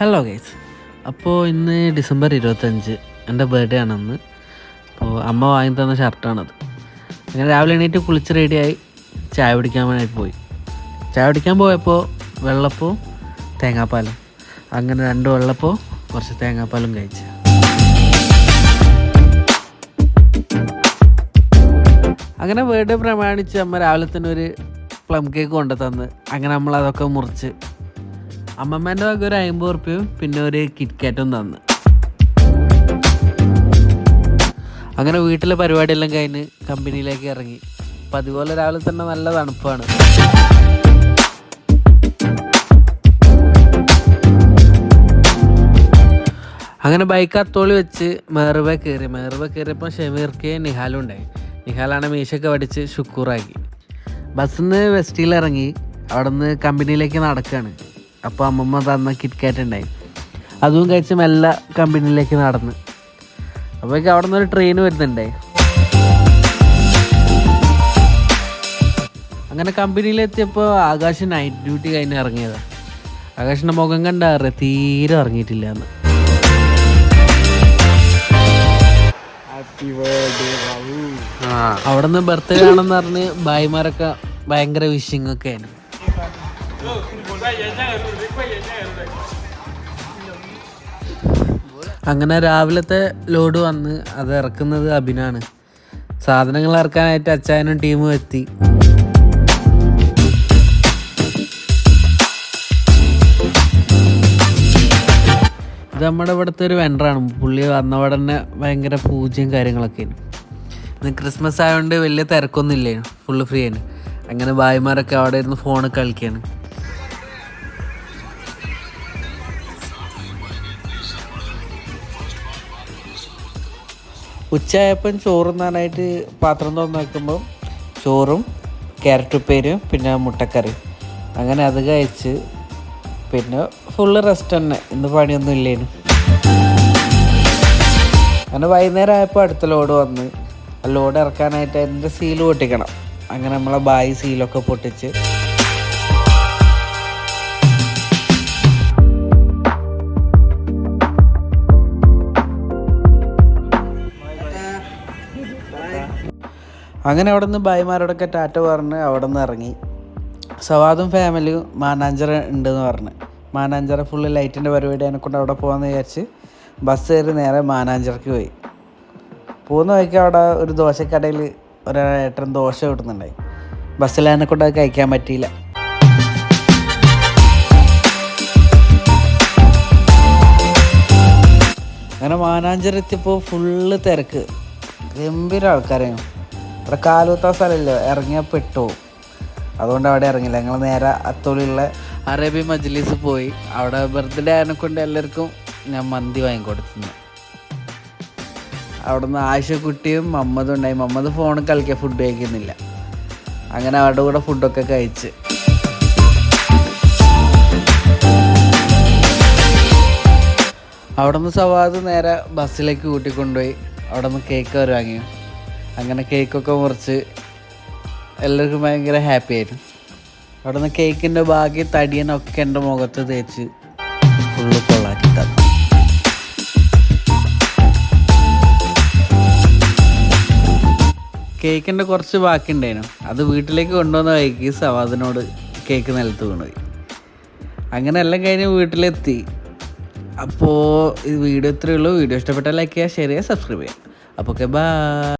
Hello guys. അപ്പോൾ ഇന്ന് December 25 എൻ്റെ ബർത്ത്ഡേ ആണെന്ന്. അപ്പോൾ അമ്മ വാങ്ങി തന്ന ഷർട്ടാണത്. അങ്ങനെ രാവിലെ എണീറ്റ് കുളിച്ച് റെഡിയായി ചായ കുടിക്കാൻ വേണ്ടിയിട്ട് പോയി. ചായ കുടിക്കാൻ പോയപ്പോൾ വെള്ളപ്പവും തേങ്ങാപ്പാലും, അങ്ങനെ 2 വെള്ളപ്പവും കുറച്ച് തേങ്ങാപ്പാലും കഴിച്ച്. അങ്ങനെ ബർത്ത്ഡേ പ്രമാണിച്ച് അമ്മ രാവിലെ തന്നെ ഒരു പ്ലം കേക്ക് കൊണ്ടു തന്ന്. അങ്ങനെ നമ്മളതൊക്കെ മുറിച്ച് അമ്മമ്മേൻ്റെ വക ഒരു 50 ഉറുപ്പ്യയും പിന്നെ ഒരു കിറ്റ്കാറ്റും തന്ന്. അങ്ങനെ വീട്ടിലെ പരിപാടിയെല്ലാം കഴിഞ്ഞ് കമ്പനിയിലേക്ക് ഇറങ്ങി. അപ്പം അതുപോലെ രാവിലെ തന്നെ നല്ല തണുപ്പാണ്. അങ്ങനെ ബൈക്ക് അത്തോളി വെച്ച് മേറുവ കയറിയപ്പോൾ ഷമീർക്ക് നിഹാലും ഉണ്ടായി. നിഹാലാണ് മീശയൊക്കെ പഠിച്ച് ഷുക്കൂറാക്കി. ബസ്സിൽ നിന്ന് വെസ്റ്റിയിൽ ഇറങ്ങി അവിടെ നിന്ന് കമ്പനിയിലേക്ക് നടക്കുകയാണ്. അപ്പോൾ അമ്മമ്മ തന്ന കിറ്റ്കാറ്റ് ഉണ്ടായി, അതും കഴിച്ച് മെല്ലെ കമ്പനിയിലേക്ക് നടന്ന്. അപ്പോഴേക്കും അവിടെ നിന്നൊരു ട്രെയിൻ വരുന്നുണ്ടായി. അങ്ങനെ കമ്പനിയിലെത്തിയപ്പോൾ ആകാശ് നൈറ്റ് ഡ്യൂട്ടി കഴിഞ്ഞ് ഇറങ്ങിയതാണ്. ആകാശിൻ്റെ മുഖം കണ്ടാറ് തീരെ ഇറങ്ങിയിട്ടില്ല എന്ന്. അവിടെ നിന്ന് ബർത്ത്ഡേ ആണെന്ന് പറഞ്ഞ് ഭായിമാരൊക്കെ ഭയങ്കര വിഷിങ് ഒക്കെ ആയിരുന്നു. അങ്ങനെ രാവിലത്തെ ലോഡ് വന്ന് അത് ഇറക്കുന്നത് അഭിനാണ്. സാധനങ്ങൾ ഇറക്കാനായിട്ട് അച്ചായനും ടീമും എത്തി. ഇത് നമ്മുടെ ഇവിടുത്തെ ഒരു വെണ്ടറാണ്. പുള്ളി വന്നവിടെ തന്നെ ഭയങ്കര പൂജയും കാര്യങ്ങളൊക്കെയാണ്. ഇന്ന് ക്രിസ്മസ് ആയതുകൊണ്ട് വലിയ തിരക്കൊന്നും ഇല്ലേ, ഫുള്ള് ഫ്രീ ആണ്. അങ്ങനെ ഭായിമാരൊക്കെ അവിടെ ഇരുന്ന് ഫോണിൽ കളിക്കുകയാണ്. ഉച്ചയായപ്പം ചോറ് തിന്നാനായിട്ട് പാത്രം തുറന്ന് വെക്കുമ്പോൾ ചോറും ക്യാരറ്റ് ഉപ്പേരിയും പിന്നെ മുട്ടക്കറിയും, അങ്ങനെ അത് കഴിച്ച് പിന്നെ ഫുള്ള് റെസ്റ്റ് തന്നെ. ഇന്ന് പണിയൊന്നും ഇല്ലേനു. അങ്ങനെ വൈകുന്നേരം ആയപ്പോൾ അടുത്ത ലോഡ് വന്ന്. ആ ലോഡ് ഇറക്കാനായിട്ട് അതിൻ്റെ സീല് പൊട്ടിക്കണം. അങ്ങനെ നമ്മളെ ബായി സീലൊക്കെ പൊട്ടിച്ച് അങ്ങനെ അവിടെ നിന്ന് ഭായിമാരോടൊക്കെ ടാറ്റ പറഞ്ഞ് അവിടെ നിന്ന് ഇറങ്ങി. സവാദും ഫാമിലിയും മാനാഞ്ചിറ ഉണ്ടെന്ന് പറഞ്ഞ്. മാനാഞ്ചിറ ഫുള്ള് ലൈറ്റിൻ്റെ പരിപാടി അതിനെക്കൊണ്ട് അവിടെ പോകാമെന്ന് വിചാരിച്ച് ബസ് കയറി നേരെ മാനാഞ്ചിറയ്ക്ക് പോയി. പോകുന്ന വഴിക്ക് അവിടെ ഒരു ദോശക്കടയിൽ ഒരേട്ടൻ ദോശ കിട്ടുന്നുണ്ടായി. ബസ്സിൽ അതിനെക്കൊണ്ട് അത് കഴിക്കാൻ പറ്റിയില്ല. അങ്ങനെ മാനാഞ്ചിറ എത്തിയപ്പോൾ ഫുള്ള് തിരക്ക്, ഗംഭീര ആൾക്കാരായിരുന്നു. അവിടെ കാലൂത്താ സ്ഥലമല്ലോ, ഇറങ്ങിയാൽ പെട്ടു. അതുകൊണ്ട് അവിടെ ഇറങ്ങില്ല. ഞങ്ങൾ നേരെ അത്തോളിയുള്ള അറേബ്യ മജ്ലിസ് പോയി. അവിടെ ബർത്ത്ഡേ ആയതിനെക്കൊണ്ട് എല്ലാവർക്കും ഞാൻ മന്തി വാങ്ങിക്കൊടുത്തുന്നു. അവിടെ നിന്ന് ആയിഷക്കുട്ടിയും മമ്മദും ഉണ്ടായി. മമ്മദ് ഫോണിൽ കളിക്കുക, ഫുഡ് കഴിക്കുന്നില്ല. അങ്ങനെ അവരുടെ കൂടെ ഫുഡൊക്കെ കഴിച്ച് അവിടെ നിന്ന് സവാദ് നേരെ ബസ്സിലേക്ക് കൂട്ടിക്കൊണ്ടുപോയി. അവിടെ നിന്ന് കേക്ക് അവർ വാങ്ങി. അങ്ങനെ കേക്കൊക്കെ മുറിച്ച് എല്ലാവർക്കും ഭയങ്കര ഹാപ്പി ആയിരുന്നു. അവിടെ നിന്ന് കേക്കിൻ്റെ ബാക്കി തടിയനൊക്കെ എൻ്റെ മുഖത്ത് തേച്ച് ഫുള്ള് കൊള്ളാക്കി തന്നു. കേക്കിൻ്റെ കുറച്ച് ബാക്കി ഉണ്ടായിരുന്നു. അത് വീട്ടിലേക്ക് കൊണ്ടുവന്ന വഴിക്ക് സവാദിനോട് കേക്ക് നിലത്ത് കൊണ്ടുപോയി. അങ്ങനെ എല്ലാം കഴിഞ്ഞ് വീട്ടിലെത്തി. അപ്പോൾ ഈ വീഡിയോ ഇത്രയേ ഉള്ളൂ. വീഡിയോ ഇഷ്ടപ്പെട്ടാൽ ലൈക്ക് ചെയ്യുക, ഷെയർ ചെയ്യുക, സബ്സ്ക്രൈബ് ചെയ്യുക. അപ്പോൾ ഓക്കെ, ബൈ.